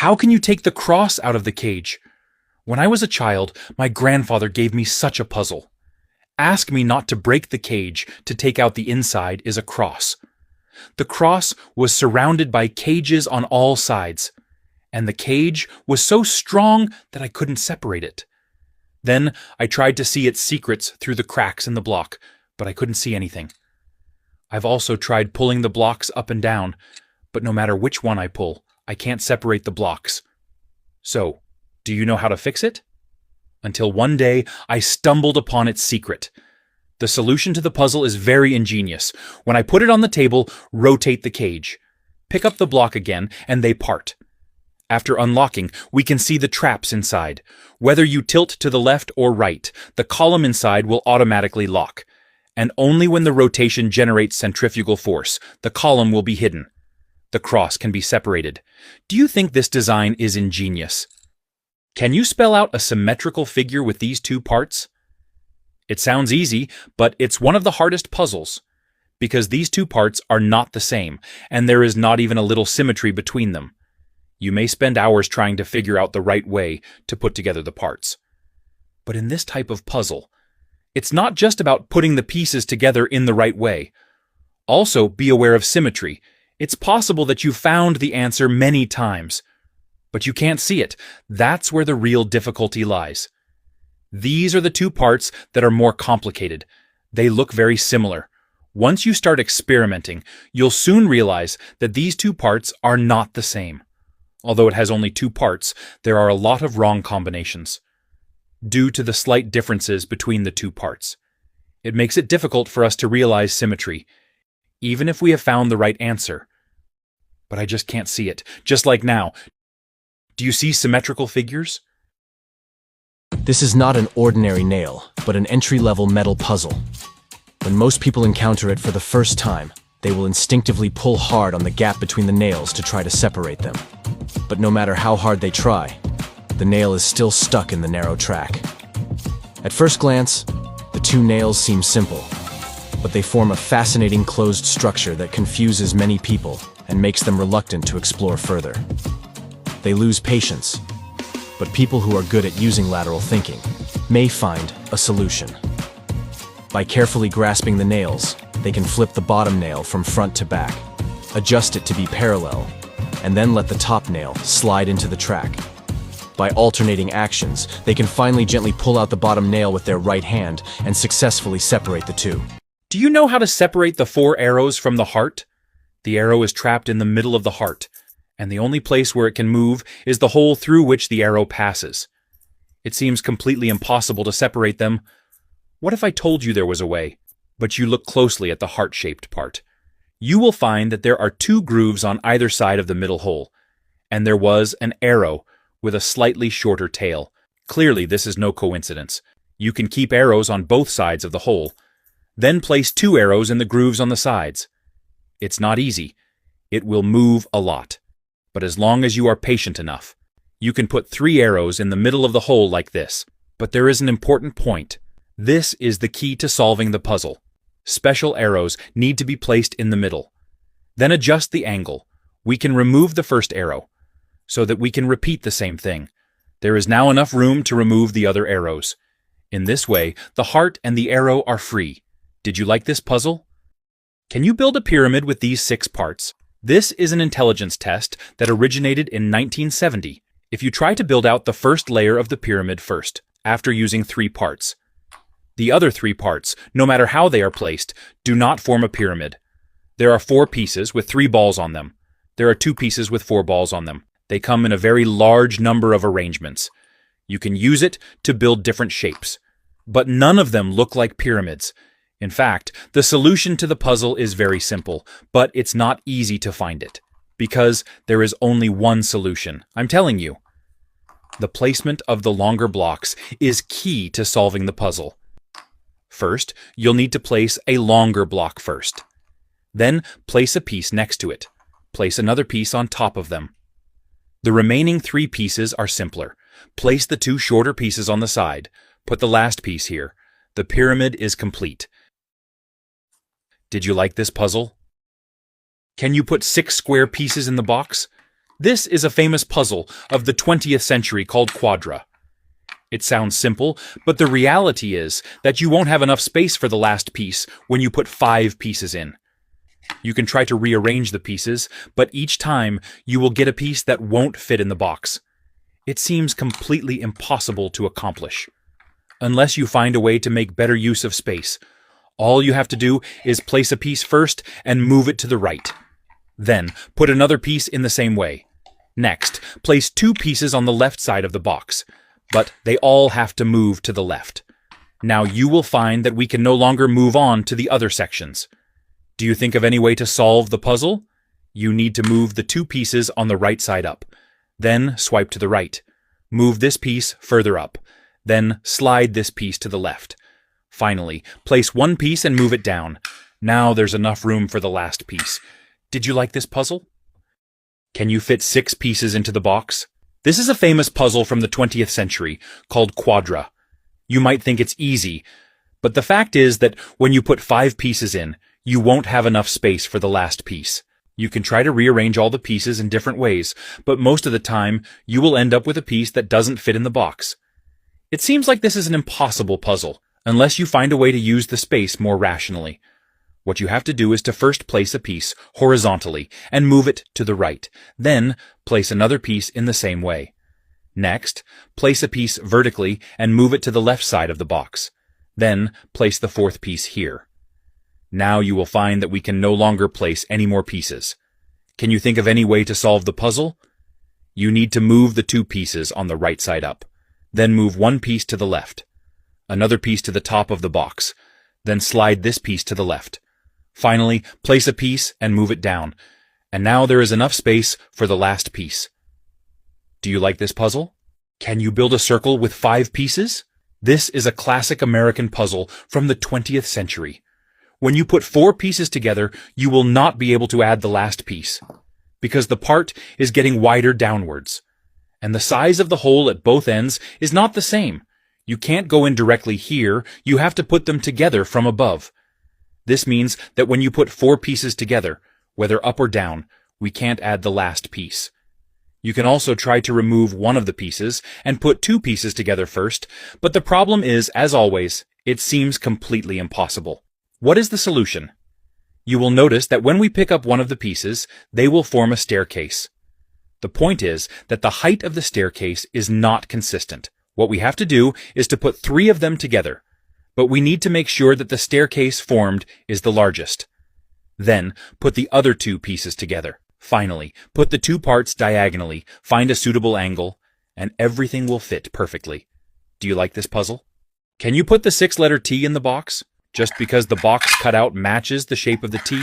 How can you take the cross out of the cage? When I was a child, my grandfather gave me such a puzzle. Ask me not to break the cage to take out the inside is a cross. The cross was surrounded by cages on all sides, and the cage was so strong that I couldn't separate it. Then I tried to see its secrets through the cracks in the block, but I couldn't see anything. I've also tried pulling the blocks up and down, but no matter which one I pull, I can't separate the blocks. So, do you know how to fix it? Until one day, I stumbled upon its secret. The solution to the puzzle is very ingenious. When I put it on the table, rotate the cage. Pick up the block again, and they part. After unlocking, we can see the traps inside. Whether you tilt to the left or right, the column inside will automatically lock. And only when the rotation generates centrifugal force, the column will be hidden. The cross can be separated. Do you think this design is ingenious? Can you spell out a symmetrical figure with these two parts? It sounds easy, but it's one of the hardest puzzles, because these two parts are not the same, and there is not even a little symmetry between them. You may spend hours trying to figure out the right way to put together the parts. But in this type of puzzle, it's not just about putting the pieces together in the right way. Also, be aware of symmetry. It's possible that you found the answer many times, but you can't see it. That's where the real difficulty lies. These are the two parts that are more complicated. They look very similar. Once you start experimenting, you'll soon realize that these two parts are not the same. Although it has only two parts, there are a lot of wrong combinations, due to the slight differences between the two parts. It makes it difficult for us to realize symmetry, even if we have found the right answer. But I just can't see it, just like now. Do you see symmetrical figures? This is not an ordinary nail, but an entry-level metal puzzle. When most people encounter it for the first time, they will instinctively pull hard on the gap between the nails to try to separate them. But no matter how hard they try, the nail is still stuck in the narrow track. At first glance, the two nails seem simple, but they form a fascinating closed structure that confuses many people and makes them reluctant to explore further. They lose patience, but people who are good at using lateral thinking may find a solution. By carefully grasping the nails, they can flip the bottom nail from front to back, adjust it to be parallel, and then let the top nail slide into the track. By alternating actions, they can finally gently pull out the bottom nail with their right hand and successfully separate the two. Do you know how to separate the 4 arrows from the heart? The arrow is trapped in the middle of the heart, and the only place where it can move is the hole through which the arrow passes. It seems completely impossible to separate them. What if I told you there was a way, but you look closely at the heart-shaped part? You will find that there are 2 grooves on either side of the middle hole, and there was an arrow with a slightly shorter tail. Clearly, this is no coincidence. You can keep arrows on both sides of the hole, then place 2 arrows in the grooves on the sides. It's not easy. It will move a lot. But as long as you are patient enough, you can put 3 arrows in the middle of the hole like this. But there is an important point. This is the key to solving the puzzle. Special arrows need to be placed in the middle. Then adjust the angle. We can remove the first arrow, so that we can repeat the same thing. There is now enough room to remove the other arrows. In this way, the heart and the arrow are free. Did you like this puzzle? Can you build a pyramid with these 6 parts? This is an intelligence test that originated in 1970. If you try to build out the first layer of the pyramid first, after using 3 parts, the other 3 parts, no matter how they are placed, do not form a pyramid. There are 4 pieces with 3 balls on them. There are 2 pieces with 4 balls on them. They come in a very large number of arrangements. You can use it to build different shapes, but none of them look like pyramids. In fact, the solution to the puzzle is very simple, but it's not easy to find it, because there is only one solution. I'm telling you. The placement of the longer blocks is key to solving the puzzle. First, you'll need to place a longer block first. Then, place a piece next to it. Place another piece on top of them. The remaining 3 pieces are simpler. Place the 2 shorter pieces on the side. Put the last piece here. The pyramid is complete. Did you like this puzzle? Can you put 6 square pieces in the box? This is a famous puzzle of the 20th century called Quadra. It sounds simple, but the reality is that you won't have enough space for the last piece when you put 5 pieces in. You can try to rearrange the pieces, but each time you will get a piece that won't fit in the box. It seems completely impossible to accomplish. Unless you find a way to make better use of space, all you have to do is place a piece first and move it to the right. Then, put another piece in the same way. Next, place 2 pieces on the left side of the box, but they all have to move to the left. Now you will find that we can no longer move on to the other sections. Do you think of any way to solve the puzzle? You need to move the 2 pieces on the right side up. Then swipe to the right. Move this piece further up. Then slide this piece to the left. Finally, place 1 piece and move it down. Now there's enough room for the last piece. Did you like this puzzle? Can you fit 6 pieces into the box? This is a famous puzzle from the 20th century called Quadra. You might think it's easy, but the fact is that when you put 5 pieces in, you won't have enough space for the last piece. You can try to rearrange all the pieces in different ways, but most of the time, you will end up with a piece that doesn't fit in the box. It seems like this is an impossible puzzle, unless you find a way to use the space more rationally. What you have to do is to first place a piece horizontally and move it to the right. Then, place another piece in the same way. Next, place a piece vertically and move it to the left side of the box. Then, place the 4th piece here. Now you will find that we can no longer place any more pieces. Can you think of any way to solve the puzzle? You need to move the 2 pieces on the right side up. Then move 1 piece to the left. Another piece to the top of the box. Then slide this piece to the left. Finally, place a piece and move it down. And now there is enough space for the last piece. Do you like this puzzle? Can you build a circle with 5 pieces? This is a classic American puzzle from the 20th century. When you put 4 pieces together, you will not be able to add the last piece, because the part is getting wider downwards. And the size of the hole at both ends is not the same. You can't go in directly here, you have to put them together from above. This means that when you put 4 pieces together, whether up or down, we can't add the last piece. You can also try to remove one of the pieces and put 2 pieces together first, but the problem is, as always, it seems completely impossible. What is the solution? You will notice that when we pick up one of the pieces, they will form a staircase. The point is that the height of the staircase is not consistent. What we have to do is to put 3 of them together, but we need to make sure that the staircase formed is the largest. Then, put the other 2 pieces together. Finally, put the 2 parts diagonally, find a suitable angle, and everything will fit perfectly. Do you like this puzzle? Can you put the 6-letter T in the box? Just because the box cutout matches the shape of the T?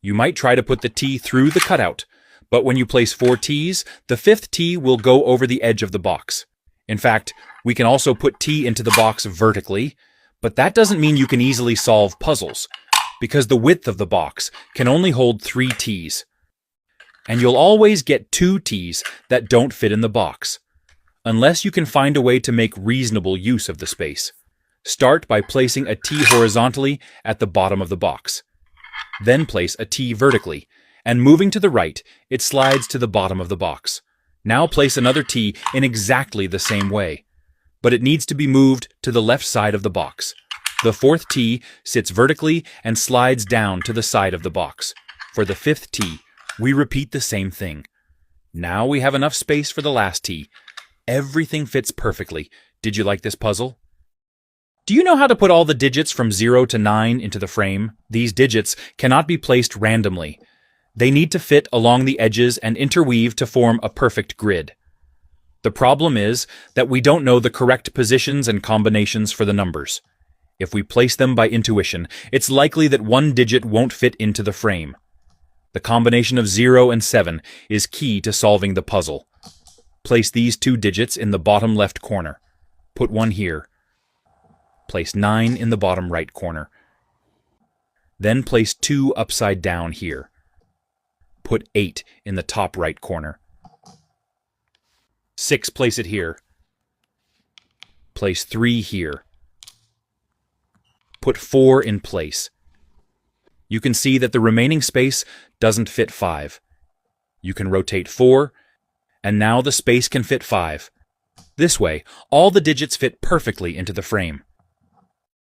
You might try to put the T through the cutout, but when you place 4 T's, the 5th T will go over the edge of the box. In fact, we can also put T into the box vertically, but that doesn't mean you can easily solve puzzles, because the width of the box can only hold 3 T's. And you'll always get 2 T's that don't fit in the box, unless you can find a way to make reasonable use of the space. Start by placing a T horizontally at the bottom of the box. Then place a T vertically, and moving to the right, it slides to the bottom of the box. Now place another T in exactly the same way, but it needs to be moved to the left side of the box. The 4th T sits vertically and slides down to the side of the box. For the 5th T, we repeat the same thing. Now we have enough space for the last T. Everything fits perfectly. Did you like this puzzle? Do you know how to put all the digits from 0 to 9 into the frame? These digits cannot be placed randomly. They need to fit along the edges and interweave to form a perfect grid. The problem is that we don't know the correct positions and combinations for the numbers. If we place them by intuition, it's likely that one digit won't fit into the frame. The combination of 0 and 7 is key to solving the puzzle. Place these 2 digits in the bottom left corner. Put 1 here. Place 9 in the bottom right corner. Then place 2 upside down here. Put 8 in the top right corner. 6, place it here. Place 3 here. Put 4 in place. You can see that the remaining space doesn't fit 5. You can rotate 4, and now the space can fit 5. This way, all the digits fit perfectly into the frame.